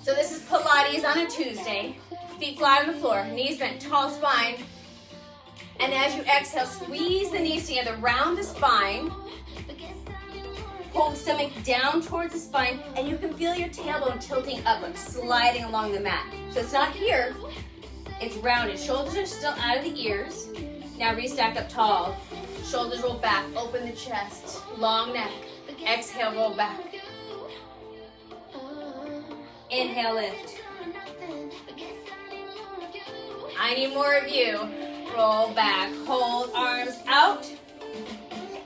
So this is Pilates on a Tuesday. Feet flat on the floor, knees bent, tall spine. And as you exhale, squeeze the knees together, round the spine. Pull the stomach down towards the spine, and you can feel your tailbone tilting up, like sliding along the mat. So it's not here, it's rounded. Shoulders are still out of the ears. Now restack up tall. Shoulders roll back, open the chest, long neck. Exhale, roll back. Inhale, lift. I need more of you. Roll back, hold, arms out.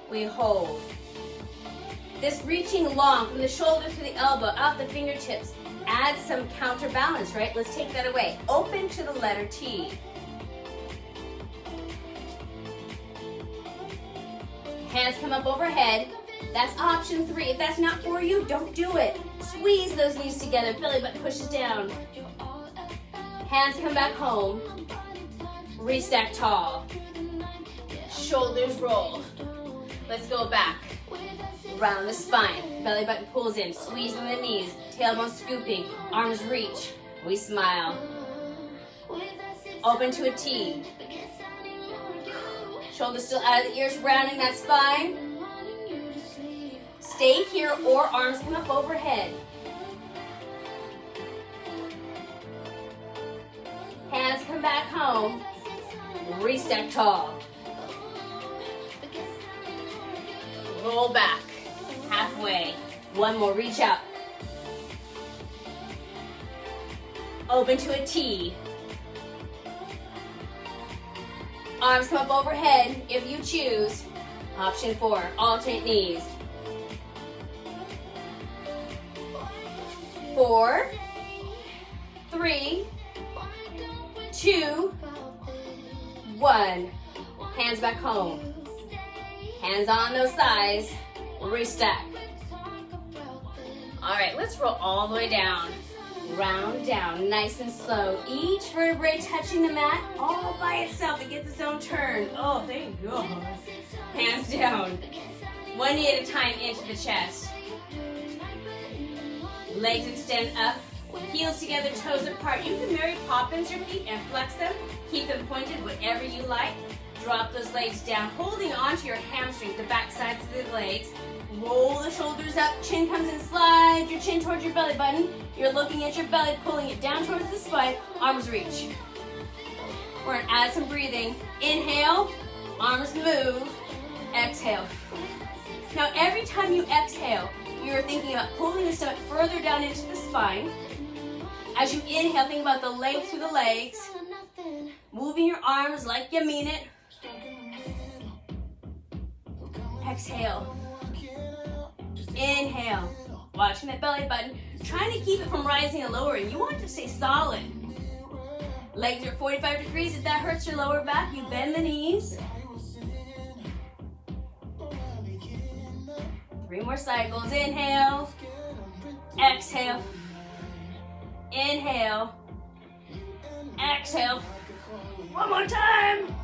We hold. This reaching long from the shoulder to the elbow, out the fingertips, adds some counterbalance, right? Let's take that away. Open to the letter T. Hands come up overhead. That's option 3. If that's not for you, don't do it. Squeeze those knees together, belly button pushes down. Hands come back home. Restack tall. Shoulders roll. Let's go back. Round the spine. Belly button pulls in. Squeezing the knees. Tailbone scooping. Arms reach. We smile. Open to a T. Shoulders still out of the ears, rounding that spine. Stay here or arms come up overhead. Hands come back home. Restack tall. Roll back. Halfway. One more, reach out. Open to a T. Arms come up overhead if you choose. Option 4, alternate knees. 4, 3, 2, 1. Hands back home. Hands on those thighs. Restack. All right, let's roll all the way down. Round down, nice and slow. Each vertebrae touching the mat all by itself. It gets its own turn. Oh, thank God. Hands down. One knee at a time into the chest. Legs extend up. Heels together, toes apart. You can Mary Poppins your feet and flex them. Keep them pointed, whatever you like. Drop those legs down, holding onto your hamstrings, the back sides of the legs. Roll the shoulders up, chin comes in, slide your chin towards your belly button. You're looking at your belly, pulling it down towards the spine, arms reach. We're gonna add some breathing. Inhale, arms move, exhale. Now every time you exhale, you're thinking about pulling the stomach further down into the spine. As you inhale, think about the length through the legs. Moving your arms like you mean it. Exhale. Inhale. Watching that belly button. Trying to keep it from rising and lowering. You want it to stay solid. Legs are 45 degrees. If that hurts your lower back, you bend the knees. 3 more cycles. Inhale. Exhale. Inhale. Exhale. One more time.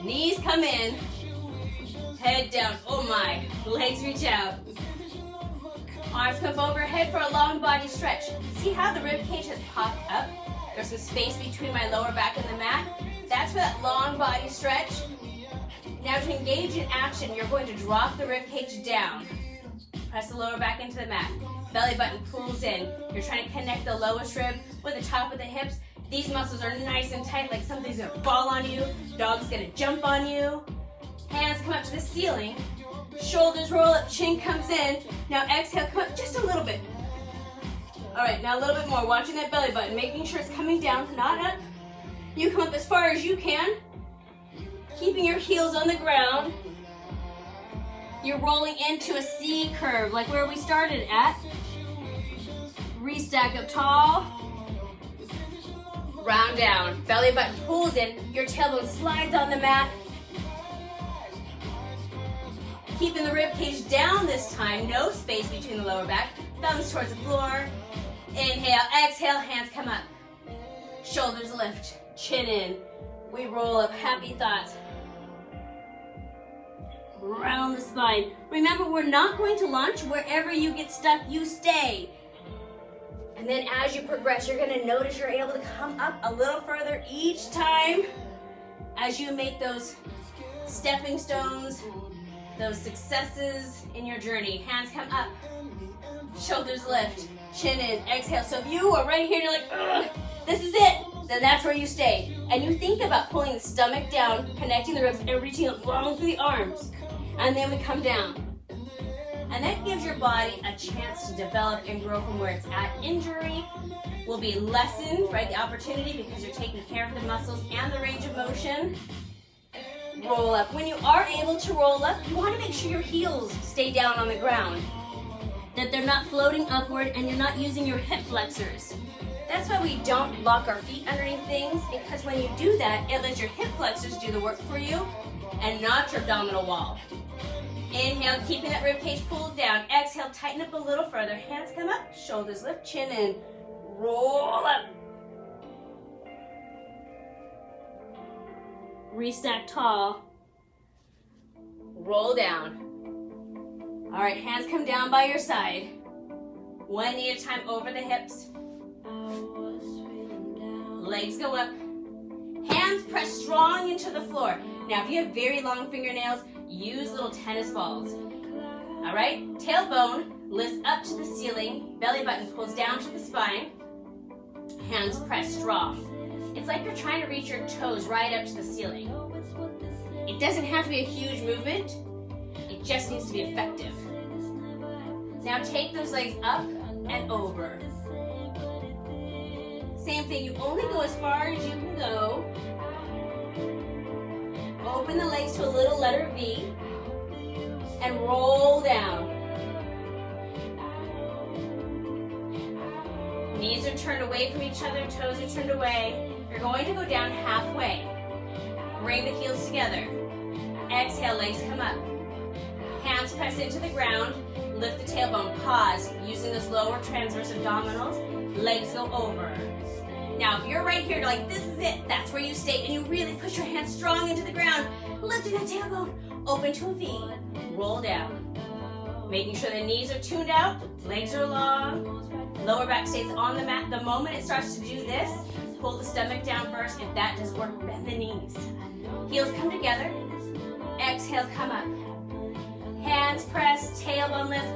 Knees come in. Head down. Oh my. Legs reach out. Arms come overhead for a long body stretch. See how the rib cage has popped up? There's some space between my lower back and the mat. That's for that long body stretch. Now to engage in action, you're going to drop the rib cage down. Press the lower back into the mat. Belly button pulls in. You're trying to connect the lowest rib with the top of the hips. These muscles are nice and tight, like something's gonna fall on you. Dog's gonna jump on you. Hands come up to the ceiling. Shoulders roll up, chin comes in. Now exhale, come up just a little bit. All right, now a little bit more. Watching that belly button, making sure it's coming down, not up. You come up as far as you can. Keeping your heels on the ground. You're rolling into a C curve, like where we started at. Restack up tall. Round down. Belly button pulls in. Your tailbone slides on the mat. Keeping the rib cage down this time. No space between the lower back. Thumbs towards the floor. Inhale, exhale, hands come up. Shoulders lift, chin in. We roll up, happy thoughts. Round the spine. Remember, we're not going to launch. Wherever you get stuck, you stay. And then as you progress, you're gonna notice you're able to come up a little further each time as you make those stepping stones, those successes in your journey. Hands come up, shoulders lift, chin in, exhale. So if you are right here and you're like, ugh, this is it, then that's where you stay. And you think about pulling the stomach down, connecting the ribs, and reaching long through the arms. And then we come down. And that gives your body a chance to develop and grow from where it's at. Injury will be lessened, right? The opportunity, because you're taking care of the muscles and the range of motion. Roll up. When you are able to roll up, you want to make sure your heels stay down on the ground, that they're not floating upward and you're not using your hip flexors. That's why we don't lock our feet underneath things, because when you do that, it lets your hip flexors do the work for you and not your abdominal wall. Inhale, keeping that rib cage pulled down. Exhale, tighten up a little further. Hands come up, shoulders lift, chin in. Roll up. Restack tall. Roll down. All right, hands come down by your side. One knee at a time over the hips. Legs go up. Hands press strong into the floor. Now, if you have very long fingernails, use little tennis balls. All right, tailbone lifts up to the ceiling. Belly button pulls down to the spine. Hands press strong. It's like you're trying to reach your toes right up to the ceiling. It doesn't have to be a huge movement. It just needs to be effective. Now take those legs up and over. Same thing, you only go as far as you can go. Open the legs to a little letter V and roll down. Knees are turned away from each other, toes are turned away. You're going to go down halfway. Bring the heels together. Exhale, legs come up. Hands press into the ground. Lift the tailbone, pause, using those lower transverse abdominals. Legs go over. Now, if you're right here, you're like, this is it, that's where you stay, and you really push your hands strong into the ground, lifting that tailbone, open to a V, roll down. Making sure the knees are tuned out, legs are long, lower back stays on the mat. The moment it starts to do this, pull the stomach down first. If that doesn't work, bend the knees. Heels come together, exhale, come up. Hands press, tailbone lift,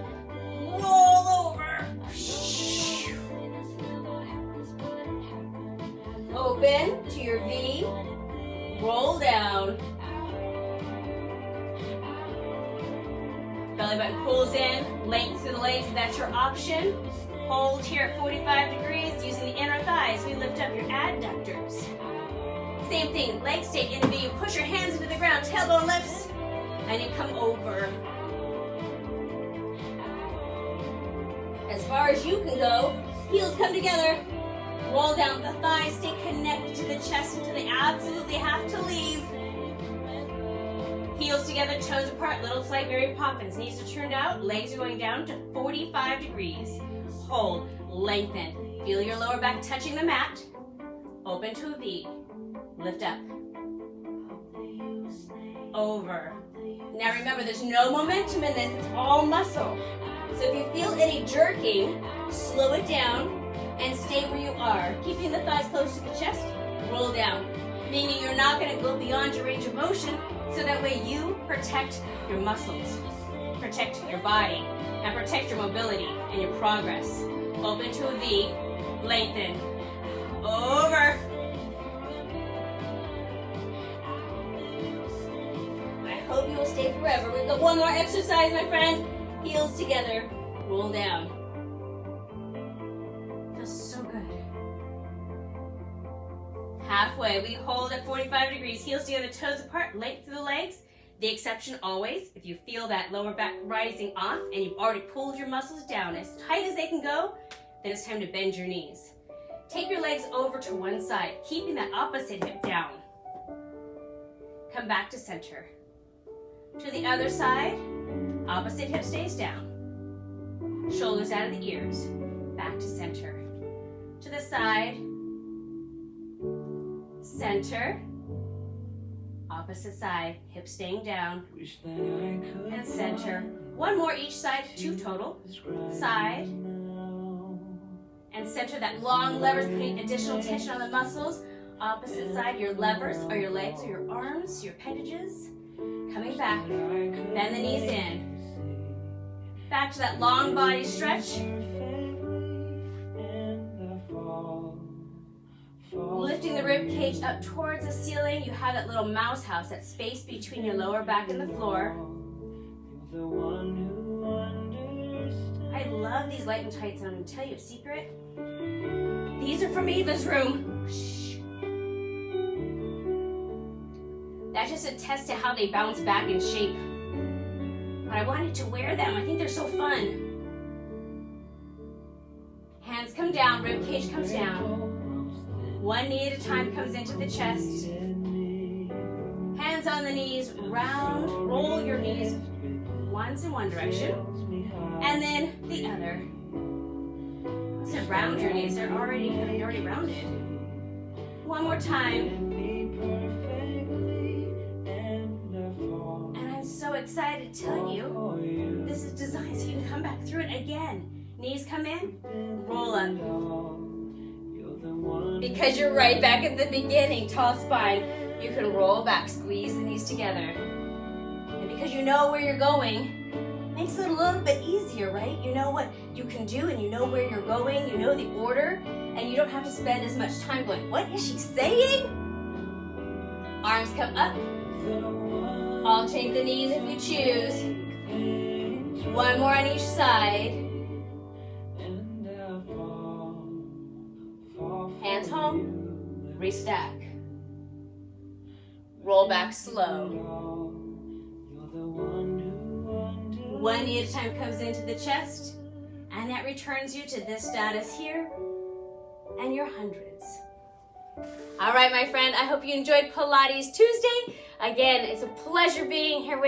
roll over. Open to your V, roll down. Belly button pulls in, length through the legs if that's your option. Hold here at 45 degrees using the inner thighs. We lift up your adductors. Same thing, legs stay in V. You push your hands into the ground, tailbone lifts, and you come over. As far as you can go, heels come together. Roll down the thighs, stay connected to the chest until they absolutely have to leave. Heels together, toes apart, little slight Mary Poppins. Knees are turned out, legs are going down to 45 degrees. Hold, lengthen. Feel your lower back touching the mat. Open to a V. Lift up. Over. Now remember, there's no momentum in this, it's all muscle. So if you feel any jerking, slow it down and stay where you are. Keeping the thighs close to the chest, roll down. Meaning you're not gonna go beyond your range of motion, so that way you protect your muscles, protect your body, and protect your mobility and your progress. Open to a V, lengthen, over. I hope you will stay forever. We've got one more exercise, my friend. Heels together, roll down. Feels so good. Halfway, we hold at 45 degrees, heels together, toes apart, length through the legs. The exception always, if you feel that lower back rising off and you've already pulled your muscles down as tight as they can go, then it's time to bend your knees. Take your legs over to one side, keeping that opposite hip down. Come back to center. To the other side, opposite hip stays down. Shoulders out of the ears, back to center. To the side, center, opposite side, hips staying down, and center. One more each side, 2 total. Side, and center that long levers, putting additional tension on the muscles. Opposite side, your levers are your legs or your arms, your appendages. Coming back, bend the knees in. Back to that long body stretch. Lifting the rib cage up towards the ceiling. You have that little mouse house, that space between your lower back and the floor. I love these light and tights, and I'm going to tell you a secret. These are from Eva's room. Shh. That's just a test to how they bounce back in shape. But I wanted to wear them. I think they're so fun. Hands come down, rib cage comes down. One knee at a time comes into the chest. Hands on the knees, round, roll your knees once in one direction, and then the other. I said round your knees, they're already rounded. One more time. And I'm so excited to tell you, this is designed so you can come back through it again. Knees come in, roll up. Because you're right back at the beginning, tall spine, you can roll back, squeeze the knees together. And because you know where you're going, it makes it a little bit easier, right? You know what you can do and you know where you're going, you know the order, and you don't have to spend as much time going, what is she saying? Arms come up. Alternate the knees if you choose. One more on each side. Hands home, restack. Roll back slow. One knee at a time comes into the chest, and that returns you to this status here, and your hundreds. All right, my friend, I hope you enjoyed Pilates Tuesday. Again, it's a pleasure being here with you.